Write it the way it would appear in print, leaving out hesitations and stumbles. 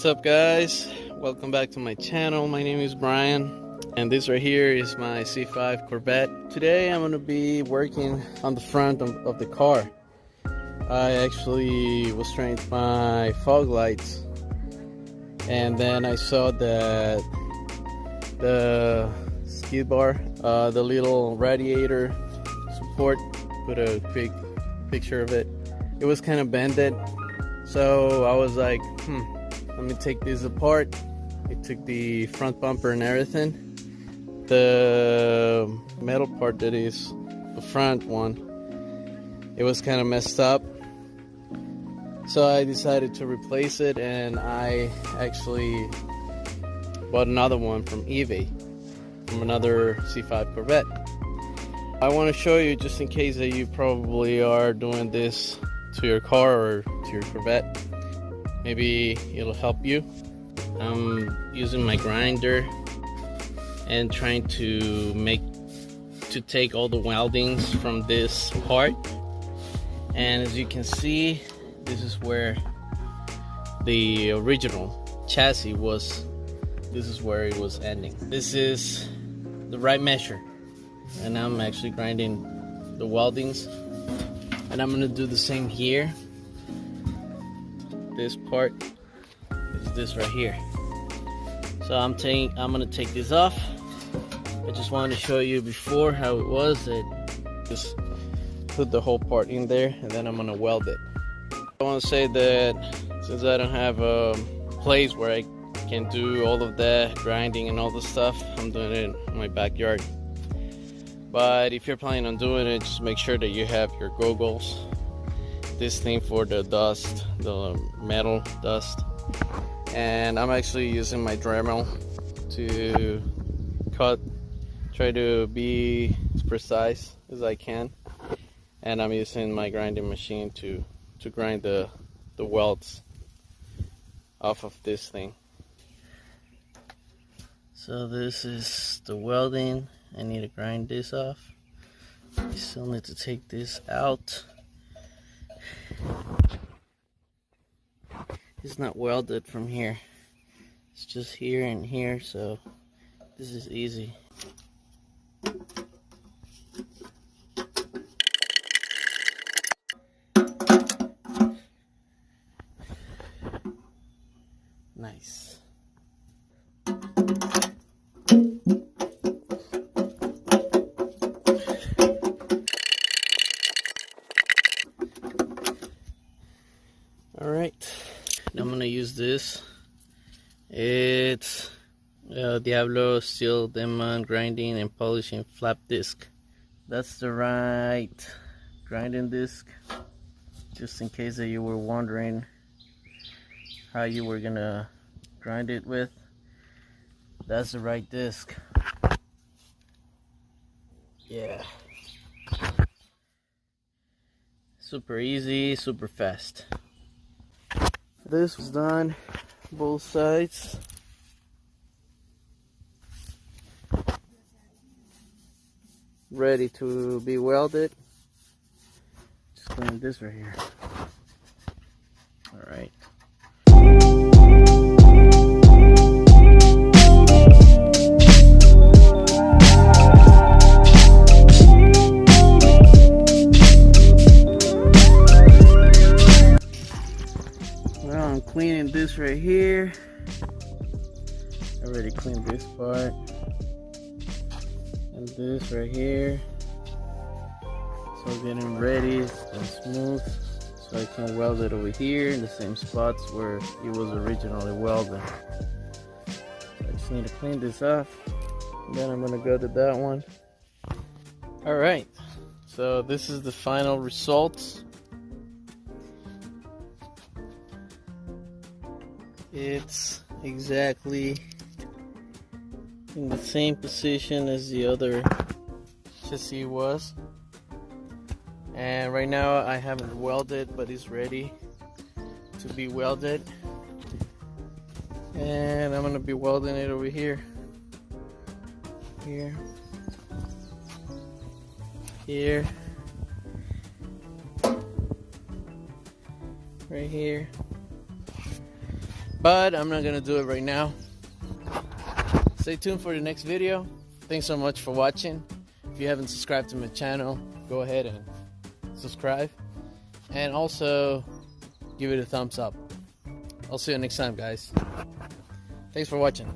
What's up, guys? Welcome back to my channel. My name is Brian, and this right here is my C5 Corvette. Today I'm going to be working on the front of the car. I actually was trying to find fog lights, and then I saw that the skid bar, the little radiator support, put a quick picture of it. It was kind of bended, so I was like, let me take this apart. I took the front bumper and everything. The metal part that is the front one, it was kind of messed up, so I decided to replace it, and I actually bought another one from eBay, from another C5 Corvette. I want to show you, just in case that you probably are doing this to your car or to your Corvette. Maybe it'll help you. I'm using my grinder and trying to take all the weldings from this part, and as you can see, this is where the original chassis was. This is where it was ending. This is the right measure, and I'm actually grinding the weldings, and I'm gonna do the same here. This part is this right here. So I'm gonna take this off. I just wanted to show you before how it was. Just put the whole part in there, and then I'm gonna weld it. I want to say that since I don't have a place where I can do all of that grinding and all the stuff, I'm doing it in my backyard. But if you're planning on doing it, just make sure that you have your goggles, this thing for the dust, the metal dust, and I'm actually using my Dremel to try to be as precise as I can, and I'm using my grinding machine to grind the welds off of this thing. So this is the welding. I need to grind this off. I still need to take this out. It's not welded from here. It's just here and here, so this is easy. Nice. Alright, now I'm gonna use this. It's Diablo Steel Demon Grinding and Polishing Flap Disc. That's the right grinding disc, just in case that you were wondering how you were gonna grind it with. That's the right disc. Yeah, super easy, super fast. This was done both sides. Ready to be welded. Just doing this right here. All right. Well, I'm cleaning this right here. I already cleaned this part. And this right here. So getting ready and smooth, so I can weld it over here in the same spots where it was originally welded. So I just need to clean this off, and then I'm gonna go to that one. Alright, so this is the final result. It's exactly in the same position as the other chassis was, and right now I haven't welded, but it's ready to be welded, and I'm gonna be welding it over here, here, right here, but I'm not gonna do it right now. Stay tuned for the next video. Thanks so much for watching. If you haven't subscribed to my channel, go ahead and subscribe, and also give it a thumbs up. I'll see you next time, guys. Thanks for watching.